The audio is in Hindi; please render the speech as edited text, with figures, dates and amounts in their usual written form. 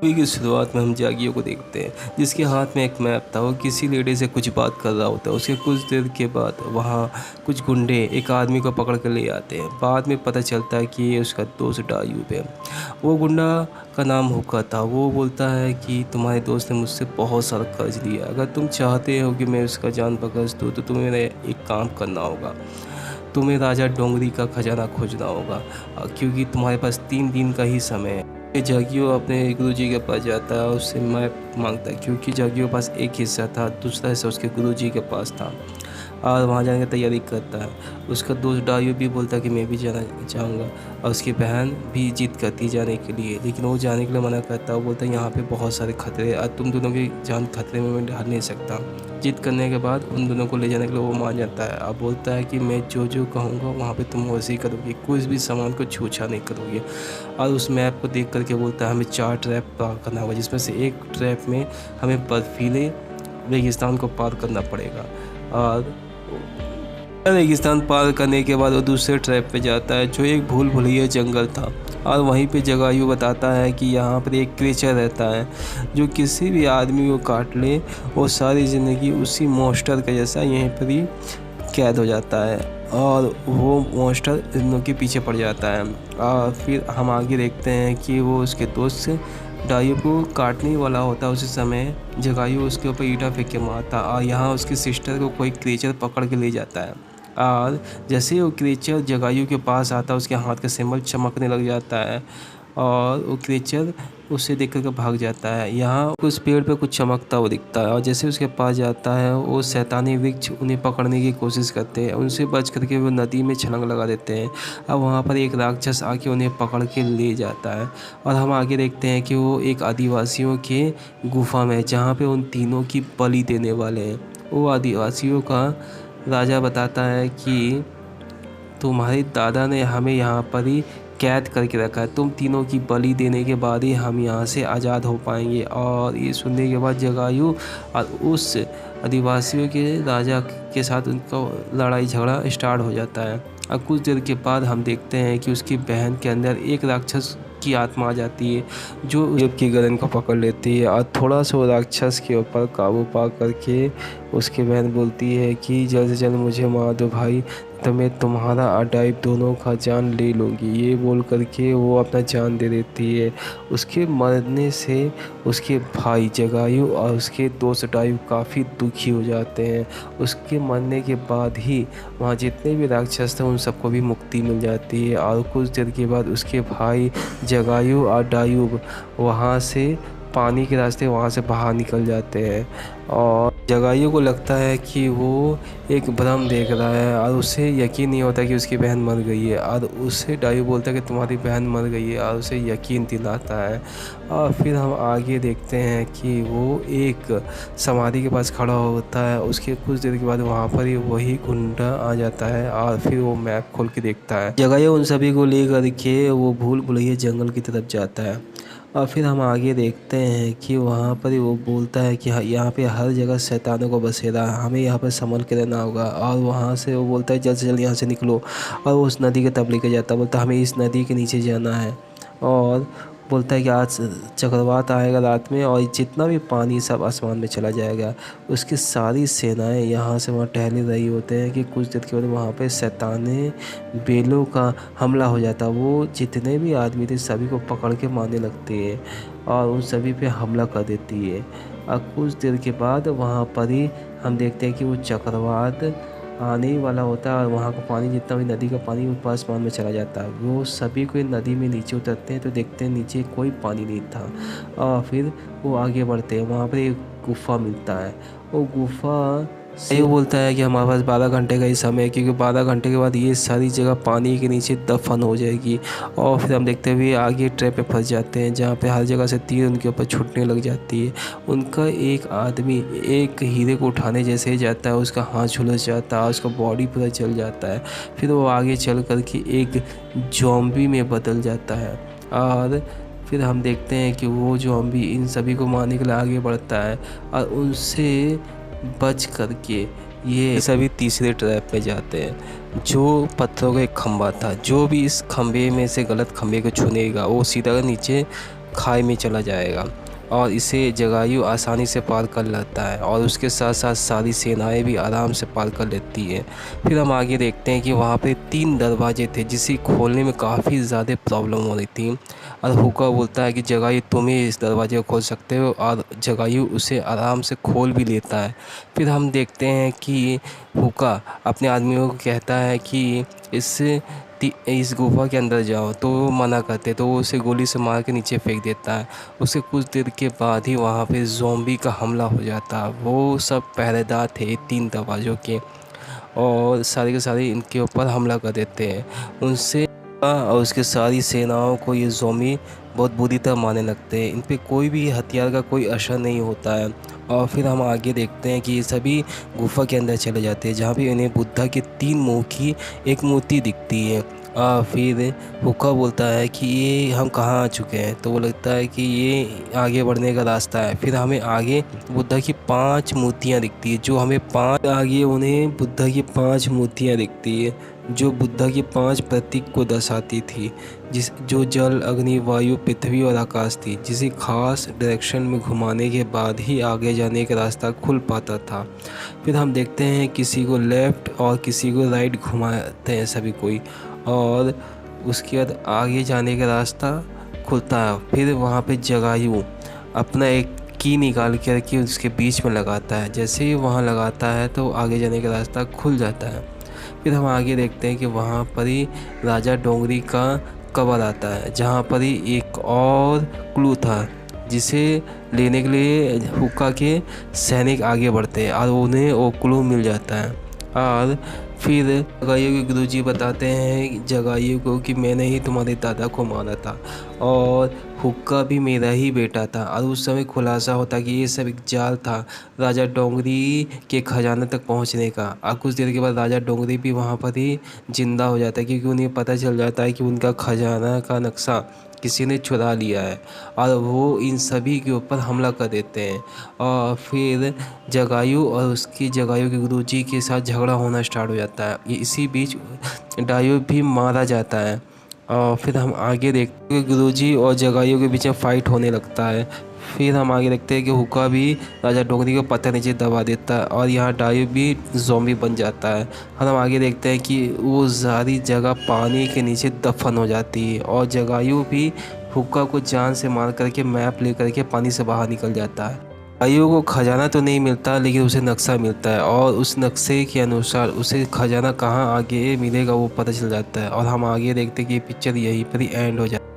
मूवी की शुरुआत में हम जागियो को देखते हैं जिसके हाथ में एक मैप था। वो किसी लेडी से कुछ बात कर रहा होता है। उसके कुछ देर के बाद वहाँ कुछ गुंडे एक आदमी को पकड़ कर ले आते हैं। बाद में पता चलता है कि ये उसका दोस्त डायूब है। वो गुंडा का नाम हुक्का था। वो बोलता है कि तुम्हारे दोस्त ने मुझसे बहुत सारा कर्ज लिया, अगर तुम चाहते हो कि मैं उसका जान बख्श दूँ तो तुम्हें एक काम करना होगा। तुम्हें राजा डोंगरी का खजाना खोजना होगा, क्योंकि तुम्हारे पास 3 दिन का ही समय है। जागियो अपने गुरुजी के पास जाता है और उससे मैप मांगता है, क्योंकि जागियो के पास एक हिस्सा था, दूसरा हिस्सा उसके गुरुजी के पास था। और वहाँ जाने की तैयारी करता है। उसका दोस्त डायू भी बोलता है कि मैं भी जाना चाहूँगा, और उसकी बहन भी जिद करती है जाने के लिए, लेकिन वो जाने के लिए मना करता है। वो बोलता है यहाँ पे बहुत सारे खतरे हैं और तुम दोनों की जान खतरे में मैं डाल नहीं सकता। जिद करने के बाद उन दोनों को ले जाने के लिए वो मान जाता है। अब बोलता है कि मैं जो जो कहूँगा वहाँ पे तुम वैसे ही करोगे, कुछ भी सामान को छूछा नहीं करोगे। और उस मैप को देख करके बोलता है हमें 4 ट्रैप पार करना होगा, जिसमें से एक ट्रैप में हमें बर्फीले रेगिस्तान को पार करना पड़ेगा। और रेगिस्तान पार करने के बाद वो दूसरे ट्रैप पे जाता है जो एक भूल भुलैया जंगल था। और वहीं पे जगायु बताता है कि यहाँ पर एक क्रीचर रहता है जो किसी भी आदमी को काट ले वो सारी ज़िंदगी उसी मॉन्स्टर का जैसा यहीं पर ही कैद हो जाता है, और वो मॉन्स्टर इन लोगों के पीछे पड़ जाता है। और फिर हम आगे देखते हैं कि वो उसके दोस्त डायू को काटने वाला होता है। उसी समय जगायु उसके ऊपर ईंटा फेंक के मारता, और यहाँ उसकी सिस्टर को कोई क्रीचर पकड़ के ले जाता है। और जैसे ही वो क्रीचर जगायु के पास आता है उसके हाथ का सिंबल चमकने लग जाता है, और वो क्रीचर उसे देख कर भाग जाता है। यहाँ उस पेड़ पे कुछ चमकता हुआ दिखता है, और जैसे उसके पास जाता है वो शैतानी वृक्ष उन्हें पकड़ने की कोशिश करते हैं। उनसे बच करके वो नदी में छलांग लगा देते हैं। अब वहाँ पर एक राक्षस आके उन्हें पकड़ के ले जाता है। और हम आगे देखते हैं कि वो एक आदिवासियों के गुफा में, जहाँ पे उन तीनों की बलि देने वाले हैं। वो आदिवासियों का राजा बताता है कि तुम्हारे दादा ने हमें यहाँ पर ही कैद करके रखा है, तुम तीनों की बलि देने के बाद ही हम यहाँ से आज़ाद हो पाएंगे। और ये सुनने के बाद जगायु और उस आदिवासियों के राजा के साथ उनका लड़ाई झगड़ा स्टार्ट हो जाता है। और कुछ देर के बाद हम देखते हैं कि उसकी बहन के अंदर एक राक्षस की आत्मा आ जाती है जो उसकी गर्दन को पकड़ लेती है, और थोड़ा सा राक्षस के ऊपर काबू पा करके उसकी बहन बोलती है कि जल्द से जल्द मुझे मार दो भाई, तो मैं तुम्हारा और डाइव दोनों का जान ले लूँगी। ये बोल करके वो अपना जान दे देती है। उसके मरने से उसके भाई जगायु और उसके दोस्त डाइव काफ़ी दुखी हो जाते हैं। उसके मरने के बाद ही वहाँ जितने भी राक्षस थे उन सबको भी मुक्ति मिल जाती है, और कुछ देर के बाद उसके भाई जगायु और डायूब वहाँ से पानी के रास्ते वहाँ से बाहर निकल जाते हैं। और जगायु को लगता है कि वो एक भ्रम देख रहा है, और उसे यकीन नहीं होता कि उसकी बहन मर गई है। और उससे डायू बोलता है कि तुम्हारी बहन मर गई है, और उसे यकीन दिलाता है। और फिर हम आगे देखते हैं कि वो एक समाधि के पास खड़ा होता है। उसके कुछ देर के बाद वहाँ पर ही वही गुंडा आ जाता है, और फिर वो मैप खोल के देखता है। जगायु उन सभी को लेकर के वो भूल भुलैया जंगल की तरफ जाता है। और फिर हम आगे देखते हैं कि वहाँ पर वो बोलता है कि यहाँ पे हर जगह शैतानों को बसेरा है, हमें यहाँ पर संभल के रहना होगा। और वहाँ से वो बोलता है जल्द से जल्द यहाँ से निकलो, और वो उस नदी के तब लेके जाता है। बोलता है हमें इस नदी के नीचे जाना है, और बोलता है कि आज चक्रवात आएगा रात में और जितना भी पानी सब आसमान में चला जाएगा। उसकी सारी सेनाएं यहाँ से वहाँ टहल रही होते हैं कि कुछ देर के बाद वहाँ पे शैताने बेलों का हमला हो जाता है। वो जितने भी आदमी थे सभी को पकड़ के मारने लगती है और उन सभी पे हमला कर देती है। और कुछ देर के बाद वहाँ पर ही हम देखते हैं कि वो चक्रवात आने ही वाला होता है, और वहाँ का पानी जितना भी नदी का पानी ऊपर आसमान में चला जाता है। वो सभी को नदी में नीचे उतरते हैं तो देखते हैं नीचे कोई पानी नहीं था। और फिर वो आगे बढ़ते हैं, वहाँ पर एक गुफ़ा मिलता है। वो गुफ़ा से वो बोलता है कि हमारे पास 12 घंटे का ही समय है, क्योंकि 12 घंटे के बाद ये सारी जगह पानी के नीचे दफन हो जाएगी। और फिर हम देखते हुए आगे ट्रैप पे फंस जाते हैं, जहाँ पे हर जगह से तीर उनके ऊपर छूटने लग जाती है। उनका एक आदमी एक हीरे को उठाने जैसे ही जाता है, उसका हाथ झुलस जाता है, उसका बॉडी पूरा जल जाता है। फिर वो आगे चल कर के एक ज़ॉम्बी में बदल जाता है। और फिर हम देखते हैं कि वो ज़ॉम्बी इन सभी को मारने के लिए आगे बढ़ता है, और उनसे बच करके ये सभी तीसरे ट्रैप पे जाते हैं, जो पत्थरों का एक खंभा था। जो भी इस खंभे में से गलत खंभे को छूनेगा वो सीधा नीचे खाई में चला जाएगा और इसे जगायु आसानी से पार कर लेता है और उसके साथ साथ सारी सेनाएं भी आराम से पार कर लेती हैं। फिर हम आगे देखते हैं कि वहाँ पे 3 दरवाजे थे जिसे खोलने में काफ़ी ज़्यादा प्रॉब्लम हो रही थी और हुक्का बोलता है कि जगायु तुम ही इस दरवाजे को खोल सकते हो और जगायु उसे आराम से खोल भी लेता है। फिर हम देखते हैं कि हुक्का अपने आदमियों को कहता है कि इस गुफा के अंदर जाओ, तो वो मना करते तो वो उसे गोली से मार के नीचे फेंक देता है। उसके कुछ देर के बाद ही वहाँ पे ज़ॉम्बी का हमला हो जाता है। वो सब पहरेदार थे 3 दरवाज़ों के और सारे के सारे इनके ऊपर हमला कर देते हैं। उनसे और उसके सारी सेनाओं को ये ज़ॉम्बी बहुत बुरी तरह मारने लगते हैं। इन पे कोई भी हथियार का कोई असर नहीं होता है। और फिर हम आगे देखते हैं कि ये सभी गुफा के अंदर चले जाते हैं जहाँ पे इन्हें बुद्धा के 3 मुँह की एक मूर्ति दिखती है। फिर हुक्का बोलता है कि ये हम कहाँ आ चुके हैं, तो वो लगता है कि ये आगे बढ़ने का रास्ता है। फिर हमें आगे बुद्धा की 5 मूर्तियाँ दिखती है जो हमें 5 आगे उन्हें बुद्धा की 5 मूर्तियाँ दिखती है जो बुद्धा की 5 प्रतीक को दर्शाती थी, जो जल, अग्नि, वायु, पृथ्वी और आकाश थी, जिसे खास डायरेक्शन में घुमाने के बाद ही आगे जाने का रास्ता खुल पाता था। फिर हम देखते हैं किसी को लेफ़्ट और किसी को राइट घुमाते हैं सभी कोई, और उसके बाद आगे जाने का रास्ता खुलता है। फिर वहाँ पे जगायु अपना एक की निकाल कर के उसके बीच में लगाता है। जैसे ही वहाँ लगाता है तो आगे जाने का रास्ता खुल जाता है। फिर हम आगे देखते हैं कि वहाँ पर ही राजा डोंगरी का कबर आता है जहाँ पर ही एक और क्लू था जिसे लेने के लिए हुक्का के सैनिक आगे बढ़ते हैं और उन्हें वो क्लू मिल जाता है। और फिर जगायु के गुरुजी बताते हैं जगायु को कि मैंने ही तुम्हारे दादा को मारा था और हुक्का भी मेरा ही बेटा था। और उस समय खुलासा होता कि ये सब एक जाल था राजा डोंगरी के खजाने तक पहुंचने का। और कुछ देर के बाद राजा डोंगरी भी वहां पर ही जिंदा हो जाता है क्योंकि उन्हें पता चल जाता है कि उनका खजाना का नक्शा किसी ने चुरा लिया है और वो इन सभी के ऊपर हमला कर देते हैं। और फिर जगायु और उसकी जगायु के गुरुजी के साथ झगड़ा होना स्टार्ट हो जाता है। ये इसी बीच डायू भी मारा जाता है। और फिर हम आगे देखते हैं गुरुजी और जगायु के बीच में फाइट होने लगता है। फिर हम आगे देखते हैं कि हुक्का भी राजा डोंगरी को पत्थर नीचे दबा देता है और यहाँ डायू भी ज़ॉम्बी बन जाता है। और हम आगे देखते हैं कि वो सारी जगह पानी के नीचे दफन हो जाती है और जगायु भी हुक्का को जान से मार करके मैप ले करके पानी से बाहर निकल जाता है। जगायु को खजाना तो नहीं मिलता लेकिन उसे नक्शा मिलता है और उस नक्शे के अनुसार उसे खजाना कहाँ आगे मिलेगा वो पता चल जाता है। और हम आगे देखते हैं कि पिक्चर यहीं पर ही एंड हो जाता है।